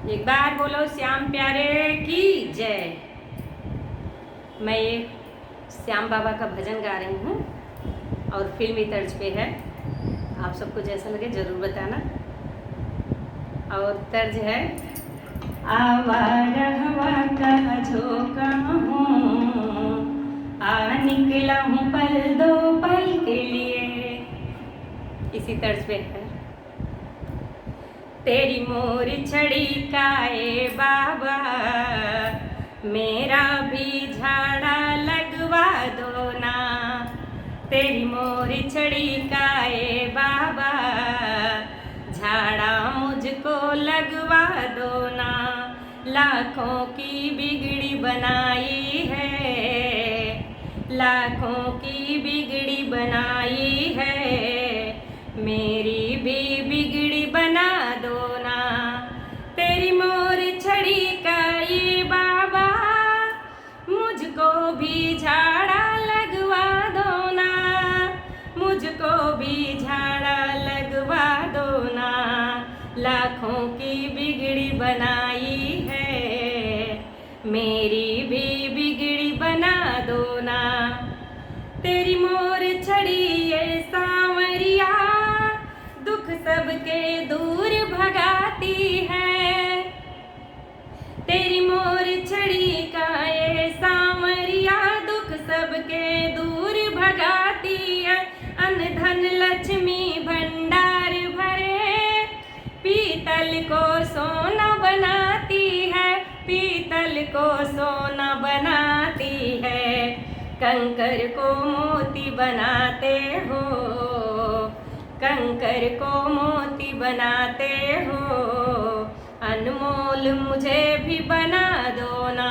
एक बार बोलो श्याम प्यारे की जय। मैं एक श्याम बाबा का भजन गा रही हूँ और फिल्मी तर्ज पे है। आप सबको जैसा लगे ज़रूर बताना। और तर्ज है, आवारा हवा का झोंका हूँ, आ निकला हूँ पल दो पल के लिए। इसी तर्ज पे है। तेरी मोर छड़ी काए बाबा, मेरा भी झाड़ा लगवा दो ना। तेरी मोर छड़ी काए बाबा, झाड़ा मुझको लगवा दो ना। लाखों की बिगड़ी बनाई है, लाखों की बिगड़ी बनाई है, मेरी भी बिगड़ी बना दो ना। तेरी मोर छड़ी का ये बाबा, मुझको भी झाड़ा लगवा दो ना। मुझको भी झाड़ा लगवा दो ना। लाखों की बिगड़ी बनाई है, मेरी भी बिगड़ी बना दो ना। तेरी मोर छड़ी ये सांवरिया, दुख सबके दूर भगाती है। तेरी मोर छड़ी का ये सांवरिया, दुख सबके दूर भगाती है। अन्न धन लक्ष्मी भंडार भरे, पीतल को सोना बनाती है, पीतल को सोना बनाती है। कंकर को मोती बनाते हो, कंकर को मोती बनाते हो, अनमोल मुझे भी बना दो ना।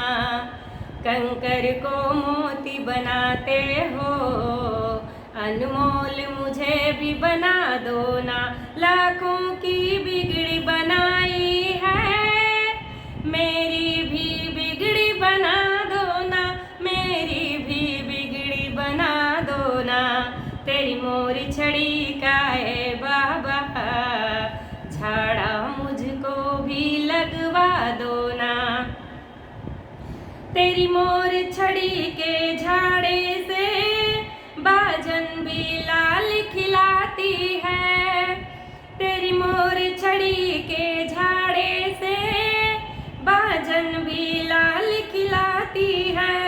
कंकर को मोती बनाते हो, अनमोल मुझे भी बना दो ना। लाखों की बिगड़ी बनाई है, मेरी भी बिगड़ी बना दो ना। मेरी भी बिगड़ी बना दो ना। तेरी मोर छड़ी का है बाबा, झाड़ा मुझको भी लगवा दो ना। तेरी मोर छड़ी के झाड़े से बाजन भी लाल खिलाती है। तेरी मोर छड़ी के झाड़े से बाजन भी लाल खिलाती है।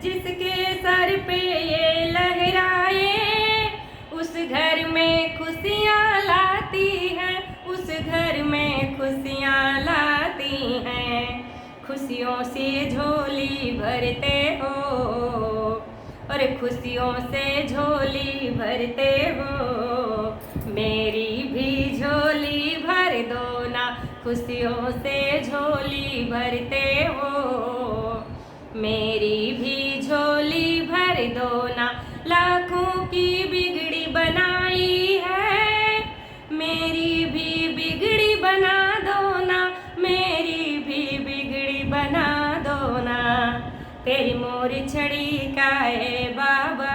जिसके सर पे ये लहराए, उस घर में खुशियाँ लाती है, उस घर में खुशियाँ लाती हैं। खुशियों से झोली भरते हो, और खुशियों से झोली भरते हो, मेरी भी झोली भर दो ना। खुशियों से झोली भरते हो, मेरी भी झोली भर दो ना। लाखों की बिगड़ी बनाई है, मेरी भी बिगड़ी बना दो ना। मेरी भी बिगड़ी बना दो ना। तेरी मोर छड़ी का है बाबा,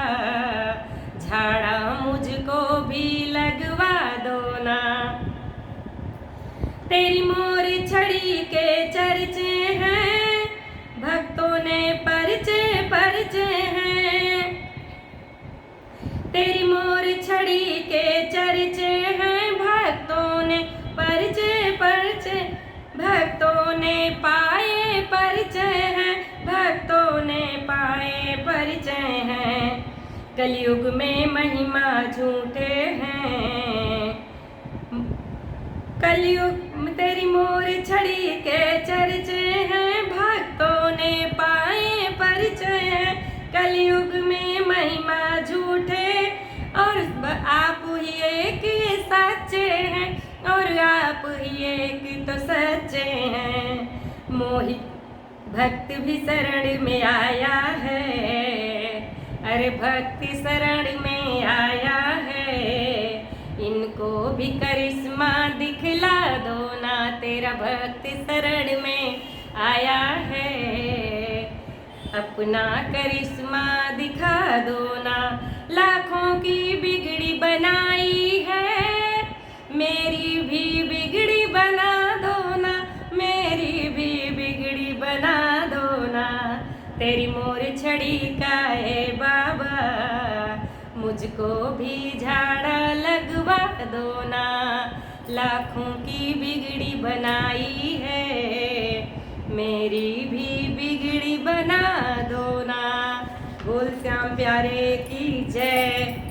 झाड़ा मुझको भी लगवा दो ना। तेरी मोर छड़ी के चर्चे हैं, भक्तों ने परिचे परिचे हैं। तेरी मोर छड़ी के चर्चे हैं, भक्तों ने परिचय परिचय, भक्तों ने पाए परिचय हैं, भक्तों ने पाए परिचय हैं। कलयुग में महिमा झूठे हैं, कलयुग तेरी मोर छड़ी के चर्चे हैं, भक्तों ने पाए परिचय हैं। कलयुग में महिमा झूठे, और आप ही एक सच्चे हैं, और आप ही एक तो सच्चे हैं। मोहित भक्त भी शरण में आया है, अरे भक्ति शरण में आया है। इनको भी करिश्मा दिखला दो ना, तेरा भक्ति शरण में आया है। अपना करिश्मा दिखा दो ना। लाखों की बिगड़ी बनाई है, मेरी भी बिगड़ी बना दो ना। तेरी मोर छड़ी का है बाबा, मुझको भी झाड़ा लगवा दो ना। लाखों की बिगड़ी बनाई है, मेरी भी बिगड़ी बना दो ना। बोल श्याम प्यारे की जय।